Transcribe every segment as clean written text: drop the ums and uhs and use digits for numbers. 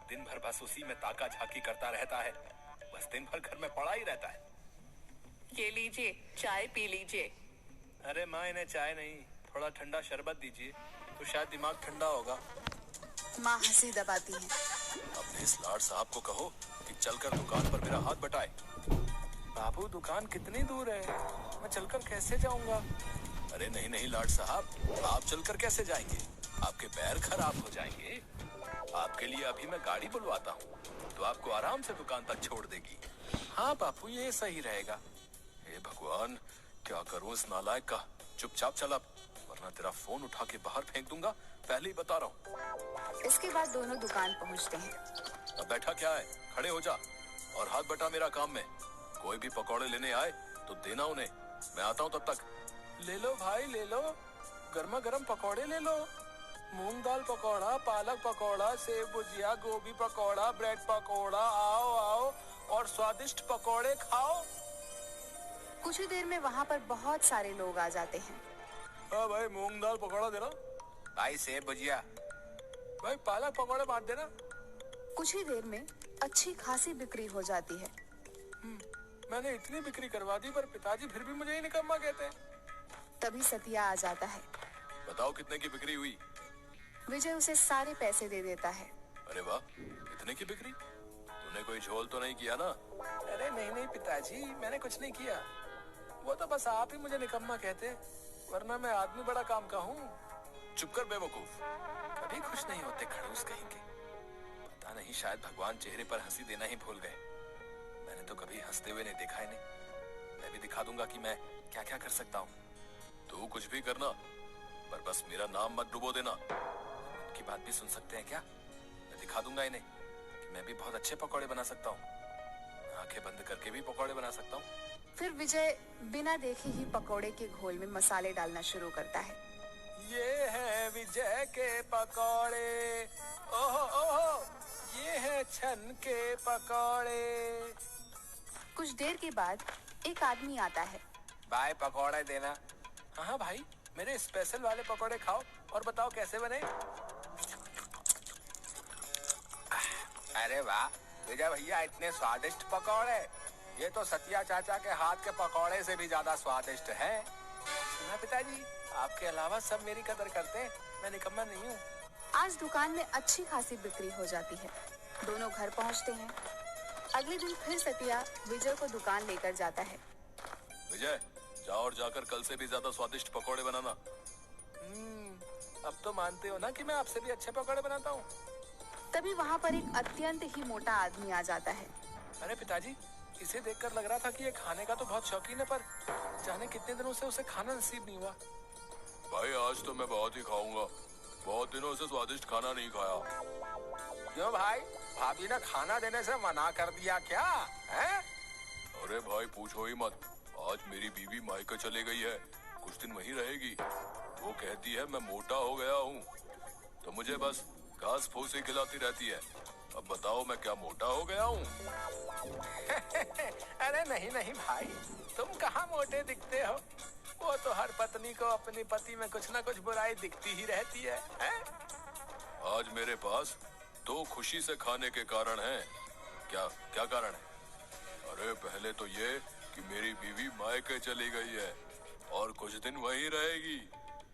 दिन भर बस उसी में ताका झाकी करता रहता है। बस दिन भर घर में पड़ा ही रहता है। ये लीजिए, चाय पी लीजिए। अरे माँ, इन्हें चाय नहीं, थोड़ा ठंडा शरबत दीजिए, तो शायद दिमाग ठंडा होगा। माँ हंसी दबाती है। अपने इस लाड साहब को कहो कि चलकर दुकान पर मेरा हाथ बटाए। बाबू, दुकान कितनी दूर है, मैं चलकर कैसे जाऊंगा? अरे नहीं नहीं लाड साहब, आप चलकर कैसे जाएंगे? आपके पैर खराब हो जाएंगे। आपके लिए अभी मैं गाड़ी बुलवाता हूँ, तो आपको आराम से दुकान तक छोड़ देगी। हाँ बापू, ये सही रहेगा। हे भगवान, क्या करूँ इस नालायक का। चुपचाप चल अब, वरना तेरा फोन उठा के बाहर फेंक दूंगा, पहले ही बता रहा हूँ। इसके बाद दोनों दुकान पहुंचते हैं। अब बैठा क्या है, खड़े हो जा और हाथ बटा मेरा काम में। कोई भी पकौड़े लेने आए तो देना उन्हें, मैं आता हूँ तब तक। ले लो भाई, ले लो, गर्मा गर्म पकौड़े ले लो। मूंग दाल पकौड़ा, पालक पकौड़ा, सेव भुजिया, गोभी पकौड़ा, ब्रेड पकौड़ा, आओ आओ और स्वादिष्ट पकौड़े खाओ। कुछ ही देर में वहाँ पर बहुत सारे लोग आ जाते हैं। हाँ भाई, मूंग दाल पकौड़ा देना। भाई सेव भुजिया। भाई पालक पकौड़े बांट देना। कुछ ही देर में अच्छी खासी बिक्री हो जाती है। मैंने इतनी बिक्री करवा दी, पर पिताजी फिर भी मुझे ही निकम्मा कहते हैं। तभी सतिया आ जाता है। बताओ कितने की बिक्री हुई? विजय उसे सारे पैसे दे देता है। अरे वाह, कितने की बिक्री? तूने कोई झोल तो नहीं किया ना? अरे नहीं नहीं पिताजी, मैंने कुछ नहीं किया। वो तो बस आप ही मुझे निकम्मा कहते, वरना मैं आदमी बड़ा काम का हूँ। चुप कर बेवकूफ, कभी खुश नहीं होते खड़ूस कहेंगे। पता नहीं, शायद भगवान चेहरे पर हंसी देना ही भूल गए। मैंने तो कभी हंसते हुए नहीं देखा ही नहीं। मैं भी दिखा दूंगा कि मैं क्या क्या कर सकता हूँ। तू कुछ भी करना, पर बस मेरा नाम मत डुबो देना। उनकी बात भी सुन सकते हैं क्या? मैं दिखा दूंगा इन्हें कि मैं भी बहुत अच्छे पकौड़े बना सकता हूँ। आंखें बंद करके भी पकौड़े बना सकता हूँ। फिर विजय बिना देखे ही पकौड़े के घोल में मसाले डालना शुरू करता है। ये है विजय के पकौड़े, ओहो ओहो, ये है छन के पकौड़े। कुछ देर के बाद एक आदमी आता है। भाई पकौड़े देना। हाँ भाई, मेरे स्पेशल वाले पकौड़े खाओ और बताओ कैसे बने। अरे वाह विजय भैया, इतने स्वादिष्ट पकौड़े। ये तो सतिया चाचा के हाथ के पकौड़े से भी ज्यादा स्वादिष्ट है। सुना पिताजी, आपके अलावा सब मेरी कदर करते हैं, मैं निकम्मा नहीं हूँ। आज दुकान में अच्छी खासी बिक्री हो जाती है। दोनों घर पहुँचते हैं। अगले दिन फिर सतिया विजय को दुकान लेकर जाता है। विजय, जाओ और जाकर कल से भी ज्यादा स्वादिष्ट पकौड़े बनाना। अब तो मानते हो ना कि मैं आपसे भी अच्छे पकौड़े बनाता हूँ। तभी वहाँ पर एक अत्यंत ही मोटा आदमी आ जाता है। अरे पिताजी, इसे देखकर लग रहा था कि ये खाने का तो बहुत शौकीन है, पर जाने कितने दिनों से उसे खाना नसीब नहीं हुआ। भाई आज तो मैं बहुत ही खाऊंगा, बहुत दिनों से स्वादिष्ट खाना नहीं खाया। क्यों भाई, भाभी ने खाना देने से मना कर दिया क्या है? अरे भाई पूछो ही मत, आज मेरी बीवी मायके चले गई है, कुछ दिन वहीं रहेगी। वो कहती है मैं मोटा हो गया हूँ, तो मुझे बस घास फूस ही खिलाती रहती है। अब बताओ मैं क्या मोटा हो गया हूँ? अरे नहीं नहीं भाई, तुम कहाँ मोटे दिखते हो। वो तो हर पत्नी को अपनी पति में कुछ ना कुछ बुराई दिखती ही रहती है, हैं? आज मेरे पास 2 खुशी से खाने के कारण हैं। क्या क्या कारण है? अरे पहले तो ये कि मेरी बीवी मायके चली गई है और कुछ दिन वहीं रहेगी,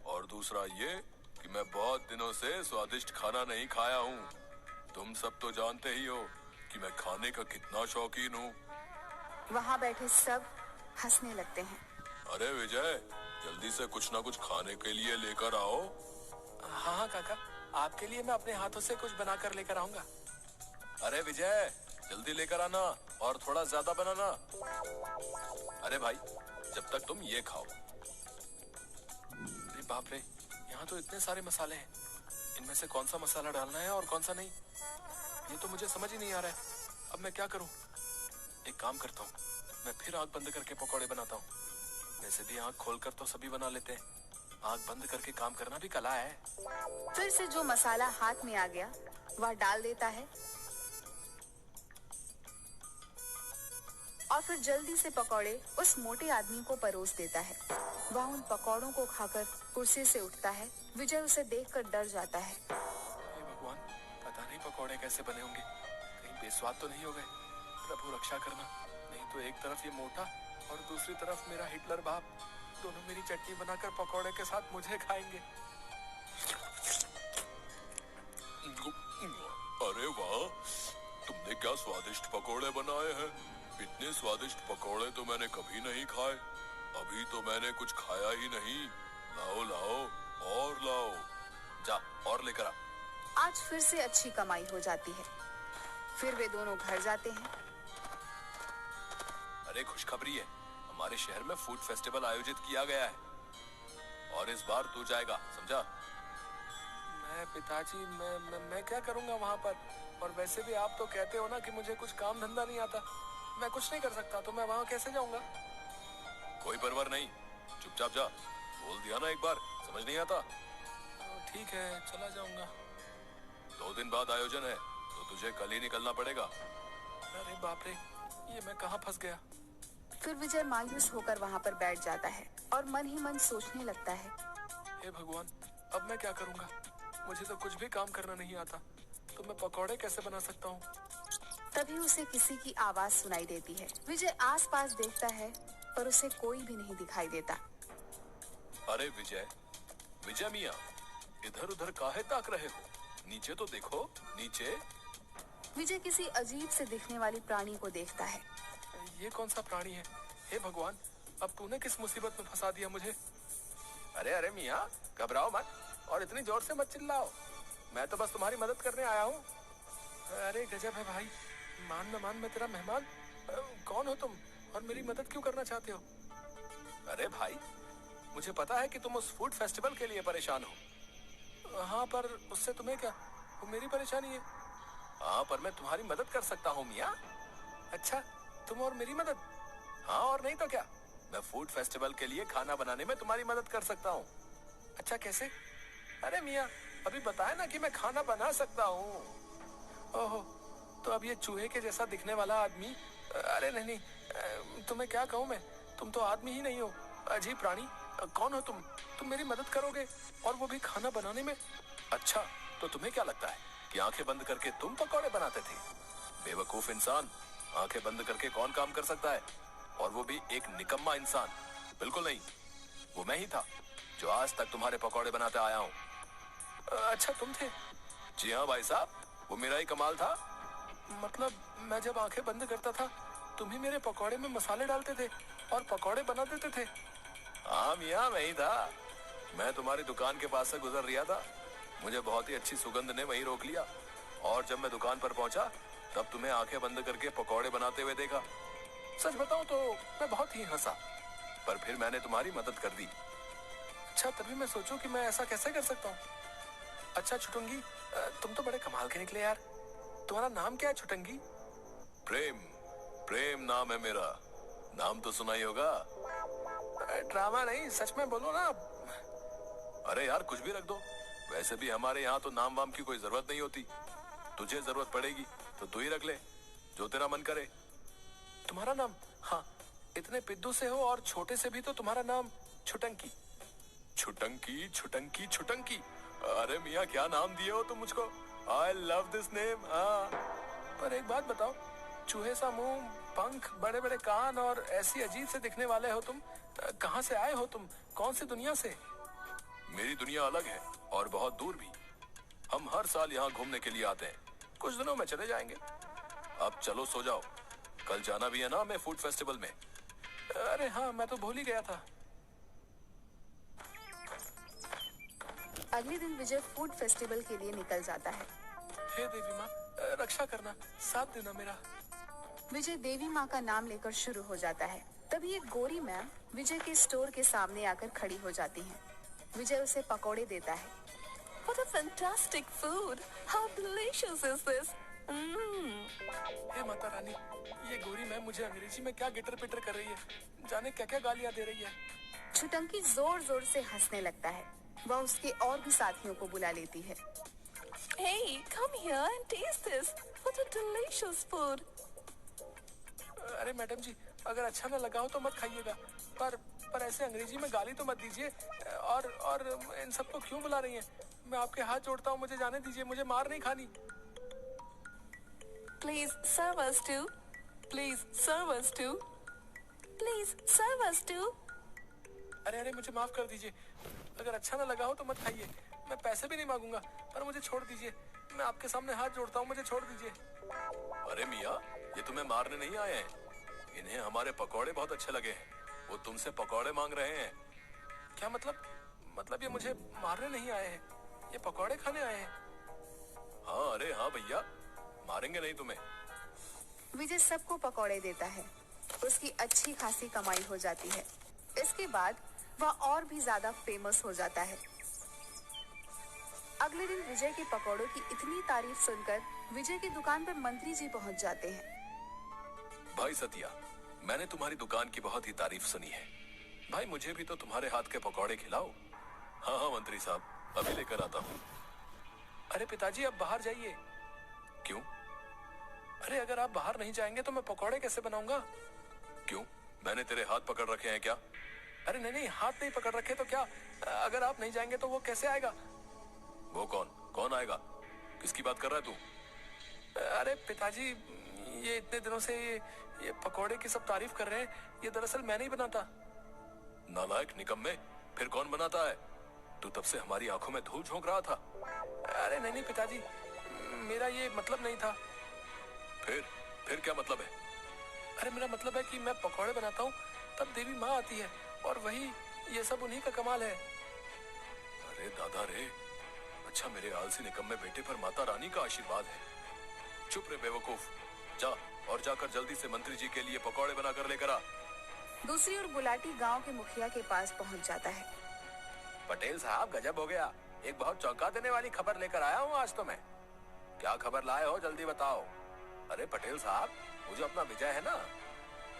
और दूसरा ये कि मैं बहुत दिनों से स्वादिष्ट खाना नहीं खाया हूँ। तुम सब तो जानते ही हो कि मैं खाने का कितना शौकीन हूँ। वहाँ बैठे सब हंसने लगते हैं। अरे विजय, जल्दी से कुछ ना कुछ खाने के लिए लेकर आओ। हाँ हाँ काका, आपके लिए मैं अपने हाथों से कुछ बनाकर लेकर आऊंगा। अरे विजय, जल्दी लेकर आना और थोड़ा ज्यादा बनाना। अरे भाई, जब तक तुम ये खाओ। अरे बाप रे, यहाँ तो इतने सारे मसाले हैं, इनमें से कौन सा मसाला डालना है और कौन सा नहीं, ये तो मुझे समझ ही नहीं आ रहा है। अब मैं क्या करूं? एक काम करता हूँ, मैं फिर आंख बंद करके पकौड़े बनाता हूँ। वैसे भी आंख खोलकर तो सभी बना लेते हैं, आंख बंद करके काम करना भी कला है। फिर से जो मसाला हाथ में आ गया वह डाल देता है और फिर जल्दी से पकौड़े उस मोटे आदमी को परोस देता है। वह उन पकौड़ों को खाकर कुर्सी से उठता है। विजय उसे देखकर डर जाता है। हे भगवान, पता नहीं पकौड़े कैसे बने होंगे, कहीं बेस्वाद तो नहीं हो गए। प्रभु रक्षा करना, नहीं तो एक तरफ ये मोटा और दूसरी तरफ मेरा हिटलर बाप, दोनों मेरी चटनी बनाकर पकौड़े के साथ मुझे खाएंगे। अरे वाह, तुमने क्या स्वादिष्ट पकौड़े बनाए हैं। इतने स्वादिष्ट पकौड़े तो मैंने कभी नहीं खाए। अभी तो मैंने कुछ खाया ही नहीं। लाओ लाओ और लाओ। जा और लेकर आ। आज फिर से अच्छी कमाई हो जाती है। फिर वे दोनों घर जाते हैं। अरे खुशखबरी है, हमारे शहर में फूड फेस्टिवल आयोजित किया गया है और इस बार तू जाएगा, समझा? मैं पिताजी, मैं क्या करूंगा वहाँ पर? और वैसे भी आप तो कहते हो ना कि मुझे कुछ काम धंधा नहीं आता, मैं कुछ नहीं कर सकता, तो मैं वहाँ कैसे जाऊंगा? कोई परवाह नहीं, चुपचाप जा। बोल दिया ना एक बार, समझ नहीं आता? ठीक है, चला जाऊंगा। 2 दिन बाद आयोजन है, तो तुझे कल ही निकलना पड़ेगा। अरे बाप रे, ये मैं कहाँ फंस गया? फिर विजय मायूस होकर वहाँ पर बैठ जाता है और मन ही मन सोचने लगता है, हे भगवान, अब मैं क्या करूँगा? मुझे तो कुछ भी काम करना नहीं आता, तो मैं पकौड़े कैसे बना सकता हूँ? तभी उसे किसी की आवाज सुनाई देती है। विजय आसपास देखता है, पर उसे कोई भी नहीं दिखाई देता। अरे विजय, विजय मियाँ, इधर उधर काहे ताक रहे हो? नीचे तो देखो, नीचे। विजय किसी अजीब से दिखने वाली प्राणी को देखता है। ये कौन सा प्राणी है? हे भगवान, अब तूने किस मुसीबत में फंसा दिया मुझे? अरे अरे मियाँ, घबराओ मत और इतनी जोर से मत चिल्लाओ, मैं तो बस तुम्हारी मदद करने आया हूँ। अरे गजब है भाई, मान न मान मैं तेरा मेहमान। कौन हो तुम और मेरी मदद क्यों करना चाहते हो? अरे भाई, मुझे पता है कि तुम उस फूड फेस्टिवल के लिए परेशान हो। हाँ, पर उससे तुम्हें क्या? वो मेरी परेशानी है। हाँ, पर मैं तुम्हारी मदद कर सकता हूँ मियाँ। अच्छा, तुम और मेरी मदद? हाँ, और नहीं तो क्या, मैं फूड फेस्टिवल के लिए खाना बनाने में तुम्हारी मदद कर सकता हूँ। अच्छा, कैसे? अरे मियाँ, अभी बताया ना कि मैं खाना बना सकता हूँ। ओहो, तो अब ये चूहे के जैसा दिखने वाला आदमी, अरे नहीं, तुम्हें क्या कहूँ मैं, तुम तो आदमी ही नहीं हो, अजीब प्राणी। कौन हो तुम मेरी मदद करोगे और वो भी खाना बनाने में? अच्छा, तो तुम्हें क्या लगता है कि आंखें बंद करके तुम पकौड़े बनाते थे? बेवकूफ इंसान, आंखें बंद करके कौन काम कर सकता है, और वो भी एक निकम्मा इंसान। बिल्कुल नहीं, वो मैं ही था जो आज तक तुम्हारे पकौड़े बनाते आया हूँ। अच्छा, तुम थे? जी हाँ भाई साहब, वो मेरा ही कमाल था। मतलब मैं जब आंखें बंद करता था, तुम ही मेरे पकौड़े में मसाले डालते थे और पकौड़े बना देते थे। हाँ मियाँ, मैं ही था। मैं तुम्हारी दुकान के पास से गुजर रहा था, मुझे बहुत ही अच्छी सुगंध ने वहीं रोक लिया, और जब मैं दुकान पर पहुंचा तब तुम्हें आंखें बंद करके पकौड़े बनाते हुए देखा। सच बताऊं तो मैं बहुत ही हंसा, पर फिर मैंने तुम्हारी मदद कर दी। अच्छा, तभी मैं सोचूं कि मैं ऐसा कैसे कर सकता हूँ। अच्छा छुटुंगी, तुम तो बड़े कमाल के निकले यार। तुम्हारा नाम क्या है छुटंगी? प्रेम नाम है मेरा। नाम तो सुना ही होगा। ड्रामा नहीं, सच में बोलो ना। अरे यार, कुछ भी रख दो, वैसे भी हमारे यहाँ तो नाम वाम की कोई जरूरत नहीं होती। तुझे जरूरत पड़ेगी तो तू ही रख ले, जो तेरा मन करे। तुम्हारा नाम? हाँ, इतने पिद्दू से हो और छोटे से भी तो तुम्हारा नाम छुटंकी। छुटंकी छुटंकी छुटंकी, अरे मियाँ क्या नाम दिए हो तुम मुझको। I love this name. हाँ, पर एक बात बताओ, चूहे सा मुंह, पंख, बड़े बड़े कान और ऐसी अजीब से दिखने वाले हो तुम, कहाँ से आए हो तुम? कौन सी दुनिया से? मेरी दुनिया अलग है और बहुत दूर भी। हम हर साल यहाँ घूमने के लिए आते हैं, कुछ दिनों में चले जाएंगे। अब चलो सो जाओ, कल जाना भी है ना हमें फूड फेस्टिवल में। अरे हाँ, मैं तो भूल ही गया था। अगले दिन विजय फूड फेस्टिवल के लिए निकल जाता है। हे देवी माँ, रक्षा करना, साथ देना मेरा। विजय देवी माँ का नाम लेकर शुरू हो जाता है। तभी एक गोरी मैम विजय के स्टोर के सामने आकर खड़ी हो जाती हैं। विजय उसे पकौड़े देता है। What a fantastic food! How delicious is this? हे माता रानी, ये गोरी मैम मुझे अंग्रेजी में क्या गिटर पिटर कर रही है, जाने क्या क्या गालियाँ दे रही है। छुटंकी जोर जोर से हंसने लगता है। वह उसके और भी साथियों को बुला लेती है। Hey, come here and taste this. What a delicious food! अरे मैडम जी, अगर अच्छा न लगा हो तो मत खाइएगा, पर ऐसे अंग्रेजी में गाली तो मत दीजिए। और इन सबको क्यों बुला रही हैं? मैं आपके हाथ जोड़ता हूँ, मुझे जाने दीजिए, मुझे मार नहीं खानी। Please serve us too. Please serve us too. Please serve us too. अरे अरे मुझे माफ कर दीजिए, अगर अच्छा ना लगा हो तो मत खाइए, मैं पैसे भी नहीं मांगूंगा, पर मुझे छोड़ दीजिए, मैं आपके सामने हाथ जोड़ता हूँ, मुझे छोड़ दीजिए। अरे मियाँ, ये तुम्हें मारने नहीं आए हैं, इन्हें हमारे पकौड़े बहुत अच्छे लगे हैं, वो तुमसे पकौड़े मांग रहे हैं। क्या मतलब ये मुझे मारने नहीं आए हैं, ये पकौड़े खाने आए हैं। हाँ अरे हाँ भैया, मारेंगे नहीं तुम्हें। विजय सबको पकौड़े देता है, उसकी अच्छी खासी कमाई हो जाती है। इसके बाद वह और भी ज्यादा फेमस हो जाता है। अगले दिन विजय के पकौड़ों की इतनी तारीफ सुनकर विजय की दुकान पर मंत्री जी पहुंच जाते हैं। भाई सतिया, मैंने तुम्हारी दुकान की बहुत ही तारीफ सुनी है, भाई मुझे भी तो तुम्हारे हाथ के पकौड़े खिलाओ। हाँ हाँ मंत्री साहब, अभी लेकर आता हूँ। अरे पिताजी आप बाहर जाइए। क्यों? अरे अगर आप बाहर नहीं जाएंगे तो मैं पकौड़े कैसे बनाऊंगा? क्यों, मैंने तेरे हाथ पकड़ रखे हैं क्या? अरे नहीं नहीं, हाथ नहीं पकड़ रखे तो क्या, अगर आप नहीं जाएंगे तो वो कैसे आएगा? वो कौन आएगा? किसकी बात कर रहा है तू? अरे पिताजी, ये इतने दिनों से ये पकौड़े की सब तारीफ कर रहे हैं, ये दरअसल मैं नहीं बनाता। नालायक निकम्मे, फिर कौन बनाता है? तू तब से हमारी आंखों में धूल झोंक रहा था। अरे नहीं नहीं पिताजी, मेरा ये मतलब नहीं था। फिर क्या मतलब है? अरे मेरा मतलब है कि मैं पकौड़े बनाता हूँ तब देवी माँ आती है, और वही ये सब उन्हीं का कमाल है। अरे दादा रे, अच्छा मेरे आलसी निकम्मे बेटे पर माता रानी का आशीर्वाद है। चुप रे बेवकूफ, जा और जाकर जल्दी से मंत्री जी के लिए पकौड़े बनाकर लेकर आ। दूसरी ओर गुलाटी गांव के मुखिया के पास पहुंच जाता है। पटेल साहब गजब हो गया, एक बहुत चौंका देने वाली खबर लेकर आया हूँ आज तो मैं। क्या खबर लाए हो, जल्दी बताओ। अरे पटेल साहब, वो जो अपना विजय है ना,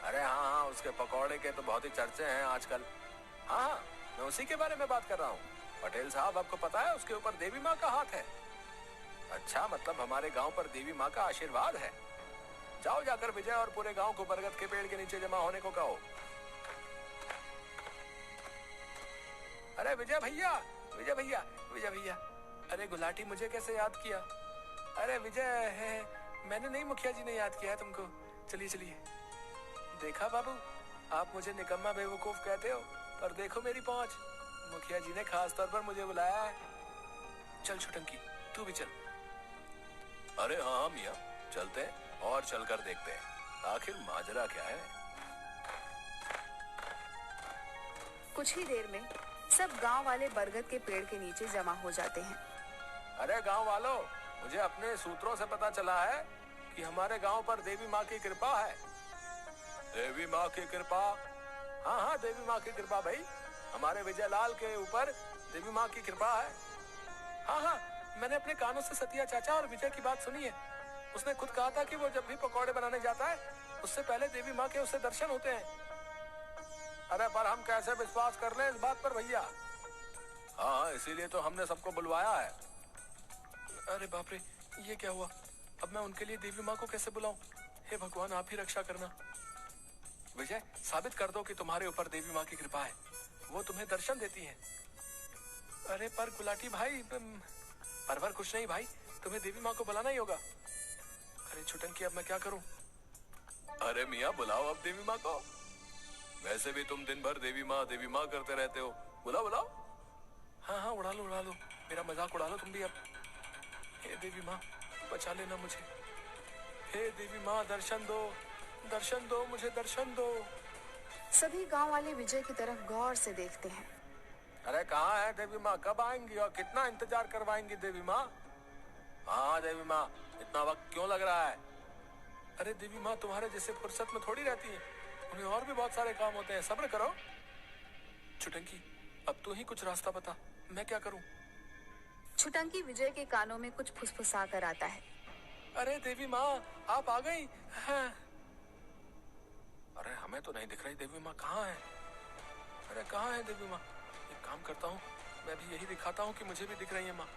अरे हाँ हाँ, उसके पकौड़े के तो बहुत ही चर्चे हैं आजकल। हाँ हाँ, मैं उसी के बारे में बात कर रहा हूँ। पटेल साहब आपको पता है उसके ऊपर देवी माँ का हाथ है। अच्छा, मतलब हमारे गांव पर देवी माँ का आशीर्वाद है। जाओ जाकर विजय और पूरे गांव को बरगद के पेड़ के नीचे जमा होने को कहो। अरे विजय भैया, विजय भैया, विजय भैया, अरे गुलाटी मुझे कैसे याद किया? अरे विजय है, मैंने नहीं, मुखिया जी ने याद किया है तुमको। चलिए चलिए। देखा बाबू, आप मुझे निकम्मा बेवकूफ कहते हो, पर देखो मेरी पहुंच, मुखिया जी ने खास तौर पर मुझे बुलाया है। चल छुटंकी, तू भी चल। अरे हाँ हाँ मियाँ, चलते हैं और चलकर देखते हैं आखिर माजरा क्या है। कुछ ही देर में सब गांव वाले बरगद के पेड़ के नीचे जमा हो जाते हैं। अरे गांव वालों, मुझे अपने सूत्रों से पता चला है कि हमारे गांव पर देवी माँ की कृपा है। देवी माँ की कृपा? हाँ हाँ, देवी माँ की कृपा भाई, हमारे विजय लाल के ऊपर देवी माँ की कृपा है। हाँ हाँ, मैंने अपने कानों से सतिया चाचा और विजय की बात सुनी है। उसने खुद कहा था कि वो जब भी पकौड़े बनाने जाता है उससे पहले देवी माँ के उससे दर्शन होते हैं। अरे पर हम कैसे विश्वास कर लें इस बात पर भैया? हाँ, इसीलिए तो हमने सबको बुलवाया है। अरे बाप रे, ये क्या हुआ? अब मैं उनके लिए देवी माँ को कैसे बुलाऊं? हे भगवान, आप ही रक्षा करना। विजय, साबित कर दो कि तुम्हारे ऊपर देवी माँ की कृपा है, वो तुम्हें दर्शन देती है। अरे पर गुलाटी भाई, परवर कुछ नहीं भाई, तुम्हें देवी माँ को बुलाना ही होगा। अरे छुटंकी, अब मैं क्या करूं? अरे मियाँ, बुलाओ अब देवी माँ को। वैसे भी तुम दिन भर देवी माँ करते रहते हो, बुलाओ बुलाओ। हाँ हाँ, उड़ा लो, मेरा मजाक उड़ा लो तुम भी अब। हे देवी माँ, बचा लेना मुझे। हे देवी माँ, दर्शन दो मुझे, दर्शन दो। सभी गांव वाले विजय की तरफ गौर से देखते हैं। अरे कहाँ है देवी माँ, कब आएंगी और कितना इंतजार करवाएंगी देवी माँ? हाँ देवी माँ, इतना वक्त क्यों लग रहा है? अरे देवी माँ तुम्हारे जैसे फुर्सत में थोड़ी रहती है, उन्हें और भी बहुत सारे काम होते हैं, सब्र करो। छुटंकी, अब तू ही कुछ रास्ता बता, मैं क्या करूं? छुटंकी विजय के कानों में कुछ फुसफुसा कर आता है। अरे देवी माँ, आप आ गई? हाँ। अरे हमें तो नहीं दिख रही देवी माँ, कहाँ है? अरे कहाँ है देवी माँ? एक काम करता हूँ, मैं भी यही दिखाता हूँ कि मुझे भी दिख रही है माँ।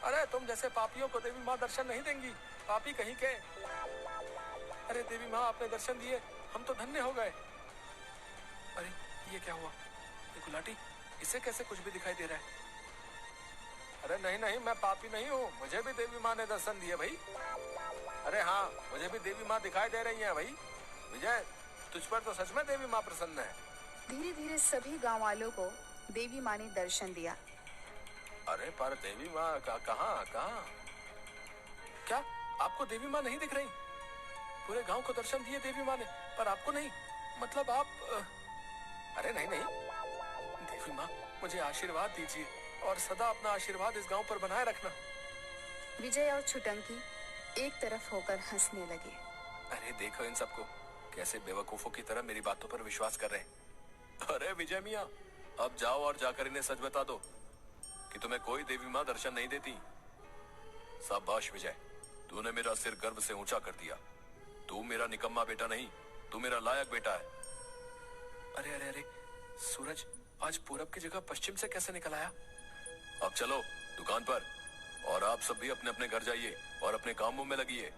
अरे तुम जैसे पापियों को देवी माँ दर्शन नहीं देंगी, पापी कहीं के। अरे देवी माँ, आपने दर्शन दिए, हम तो धन्य हो गए। अरे ये क्या हुआ? ये गुलाटी, इसे कैसे कुछ भी दिखाई दे रहा है? अरे नहीं नहीं, मैं पापी नहीं हूँ, मुझे भी देवी माँ ने दर्शन दिए भाई। अरे हाँ, मुझे भी देवी माँ दिखाई दे रही है भाई। विजय, तुझ पर तो सच में देवी माँ प्रसन्न है। धीरे धीरे सभी गांव वालों को देवी माँ ने दर्शन दिया। अरे पर देवी माँ कहाँ कहाँ? क्या आपको देवी माँ नहीं दिख रही? पूरे गांव को दर्शन दिए देवी माँ ने, पर आपको नहीं? मतलब आप अरे नहीं नहीं, देवी माँ मुझे आशीर्वाद दीजिए और सदा अपना आशीर्वाद इस गांव पर बनाए रखना। विजय और छुटंकी एक तरफ होकर हंसने लगे। अरे देखो इन सबको, कैसे बेवकूफों की तरह मेरी बातों पर विश्वास कर रहे हैं। अरे विजय मियाँ, अब जाओ और जाकर इन्हें सच बता दो कि तुम्हें कोई देवी माँ दर्शन नहीं देती। शाबाश विजय, तूने मेरा सिर गर्व से ऊंचा कर दिया। तू मेरा निकम्मा बेटा नहीं, तू मेरा लायक बेटा है। अरे अरे अरे, सूरज आज पूरब की जगह पश्चिम से कैसे निकल आया? अब चलो दुकान पर, और आप सब भी अपने अपने घर जाइए और अपने कामों में लगिए।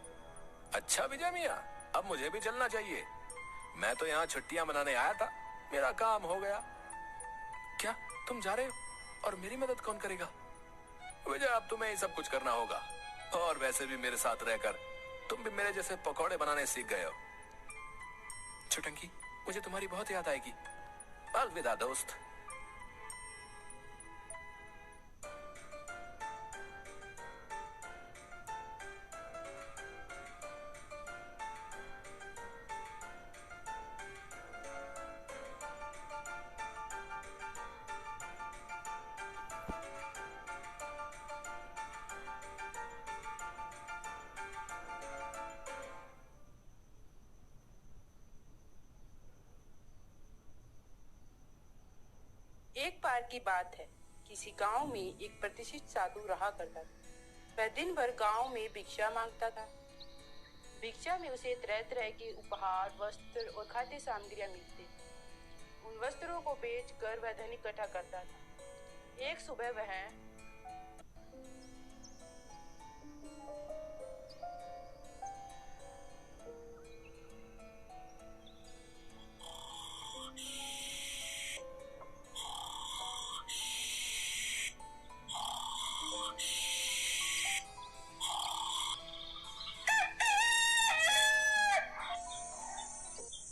अच्छा विजय मियाँ, अब मुझे भी चलना चाहिए। मैं तो यहाँ छुट्टियां मनाने आया था, मेरा काम हो गया। क्या तुम जा रहे हो? और मेरी मदद कौन करेगा? विजय, अब तुम्हें ही सब कुछ करना होगा, और वैसे भी मेरे साथ रहकर तुम भी मेरे जैसे पकौड़े बनाने सीख गए हो। छुटंकी, मुझे तुम्हारी बहुत याद आएगी। अलविदा दोस्त। एक बार की बात है, किसी गांव में एक प्रतिष्ठित साधु रहा करता था। वह दिन भर गांव में भिक्षा मांगता था। भिक्षा में उसे तरह तरह के उपहार, वस्त्र और खाद्य सामग्रियां मिलती थी। उन वस्त्रों को बेचकर वह धन इकट्ठा करता था। एक सुबह वह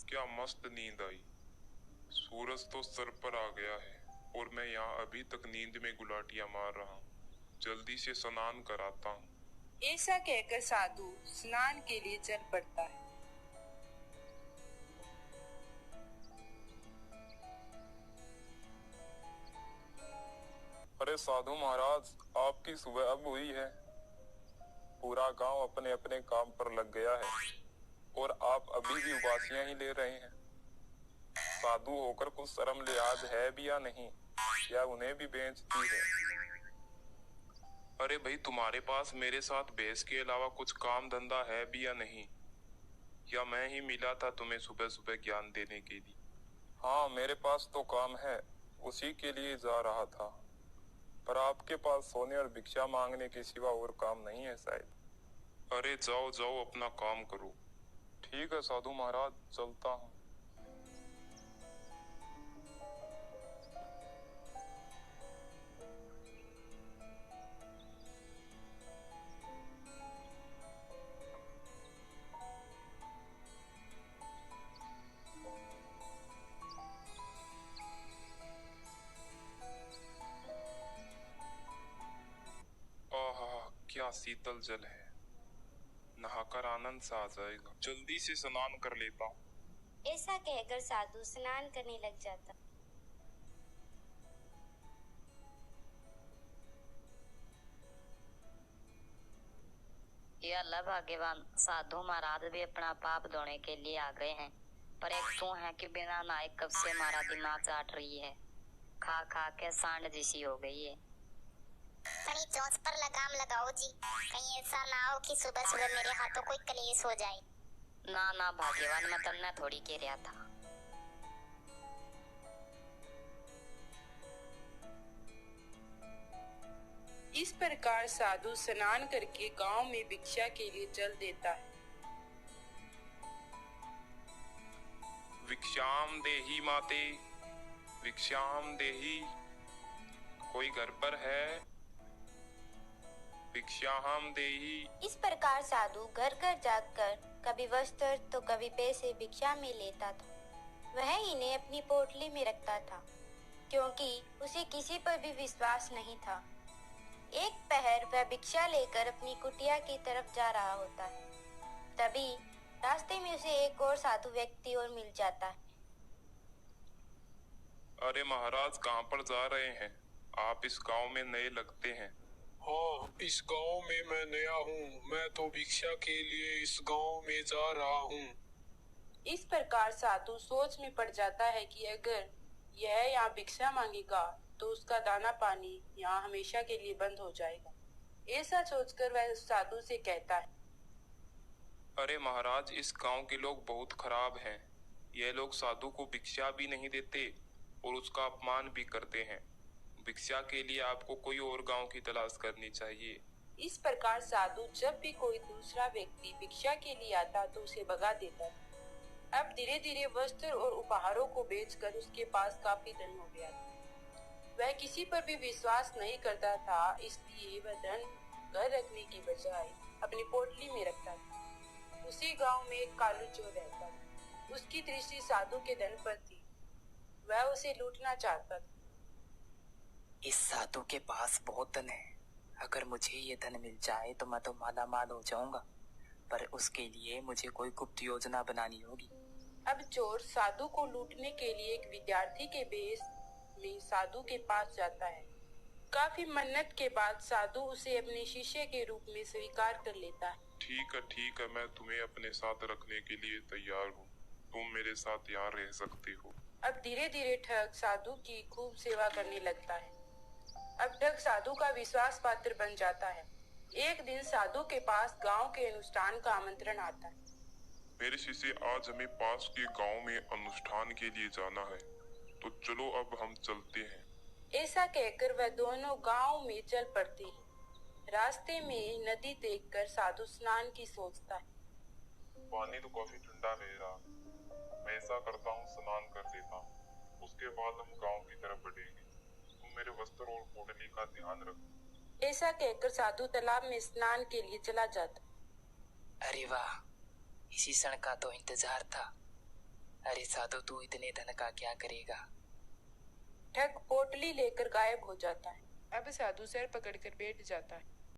क्या मस्त नींद आई। सूरज तो सर पर आ गया है और मैं यहाँ अभी तक नींद में गुलाटियां मार रहा हूँ। जल्दी से स्नान कराता हूँ। ऐसा कहकर साधु स्नान के लिए चल पड़ता है। अरे साधु महाराज, आपकी सुबह अब हुई है। पूरा गांव अपने अपने काम पर लग गया है और आप अभी भी उबासियां ही ले रहे हैं। साधु होकर कुछ शर्म लिहाज है भी या नहीं, या उन्हें भी बेइज्जती है? अरे भाई, तुम्हारे पास मेरे साथ बहस के अलावा कुछ काम धंधा है भी या नहीं? या मैं ही मिला था तुम्हें सुबह सुबह ज्ञान देने के लिए? हाँ, मेरे पास तो काम है, उसी के लिए जा रहा था। पर आपके पास सोने और भिक्षा मांगने के सिवा और काम नहीं है शायद। अरे जाओ जाओ, अपना काम करो। ठीक है साधु महाराज, चलता हूँ। क्या शीतल जल है, नहाकर आनंद सा आ जाएगा। जल्दी से स्नान कर लेता हूँ। ऐसा कहकर साधु स्नान करने लग जाता। ये अल्लाह भाग्यवान, साधु महाराज भी अपना पाप धोने के लिए आ गए हैं। पर एक तू है कि बिना नहाए कब से हमारा दिमाग चाट रही है। खा खा के सांड जैसी हो गई है। कहीं चोंच पर लगाम लगाओ जी, कहीं ऐसा ना हो कि सुबह सुबह मेरे हाथों कोई कलेश हो जाए। ना ना भाग्यवान, मैं तन्ने थोड़ी कह रहा था। इस प्रकार साधु स्नान करके गांव में भिक्षा के लिए चल देता है। भिक्षाम देही माते, भिक्षाम देही। कोई घर पर है? भिक्षाहम देहि। इस प्रकार साधु घर घर जाकर कभी वस्त्र तो कभी पैसे भिक्षा में लेता था। वह इन्हें अपनी पोटली में रखता था, क्योंकि उसे किसी पर भी विश्वास नहीं था। एक पहर वह भिक्षा लेकर अपनी कुटिया की तरफ जा रहा होता है। तभी रास्ते में उसे एक और साधु व्यक्ति और मिल जाता है। अरे महाराज, कहाँ पर जा रहे हैं? आप इस गांव में नए लगते हैं। हाँ, इस गांव में मैं नया हूँ। मैं तो भिक्षा के लिए इस गांव में जा रहा हूँ। इस प्रकार साधु सोच में पड़ जाता है कि अगर यह यहाँ भिक्षा मांगेगा तो उसका दाना पानी यहाँ हमेशा के लिए बंद हो जाएगा। ऐसा सोचकर वह उस साधु से कहता है, अरे महाराज, इस गांव के लोग बहुत खराब हैं। ये लोग साधु को भिक्षा भी नहीं देते और उसका अपमान भी करते हैं। भिक्षा के लिए आपको कोई और गांव की तलाश करनी चाहिए। इस प्रकार साधु जब भी कोई दूसरा व्यक्ति भिक्षा के लिए आता तो उसे भगा देता है। अब धीरे धीरे वस्त्र और उपहारों को बेचकर उसके पास काफी धन हो गया था। वह किसी पर भी विश्वास नहीं करता था, इसलिए वह धन घर रखने की बजाय अपनी पोटली में रखता था। उसी गांव में एक कालू चोर रहता था। उसकी दृष्टि साधु के धन पर थी। वह उसे लूटना चाहता था। इस साधु के पास बहुत धन है। अगर मुझे ये धन मिल जाए तो मैं तो माला माल हो जाऊंगा, पर उसके लिए मुझे कोई गुप्त योजना बनानी होगी। अब चोर साधु को लूटने के लिए एक विद्यार्थी के भेष में साधु के पास जाता है। काफी मन्नत के बाद साधु उसे अपने शिष्य के रूप में स्वीकार कर लेता है। ठीक है, मैं तुम्हें अपने साथ रखने के लिए तैयार हूँ। तुम मेरे साथ यहाँ रह सकते हो। अब धीरे धीरे ठग साधु की खूब सेवा करने लगता है। अब ठग साधु का विश्वास पात्र बन जाता है। एक दिन साधु के पास गांव के अनुष्ठान का आमंत्रण आता है। मेरे शिष्य, आज हमें पास के गांव में अनुष्ठान के लिए जाना है, तो चलो अब हम चलते हैं। ऐसा कहकर वह दोनों गांव में चल पड़ते हैं। रास्ते में नदी देखकर साधु स्नान की सोचता है। पानी तो काफी ठंडा रह रहा। मैं ऐसा करता हूँ, स्नान कर लेता हूँ। उसके बाद हम गांव की तरफ बढ़ेंगे। तुम मेरे वस्त्र और पोटली का ध्यान रखो। ऐसा कहकर साधु तालाब में स्नान के लिए चला जाता। अरे वाह, इसी क्षण का तो इंतजार था। अरे साधु, तू इतने धन का क्या करेगा? ठग पोटली लेकर गायब हो जाता है। अब साधु सर पकड़कर बैठ जाता है।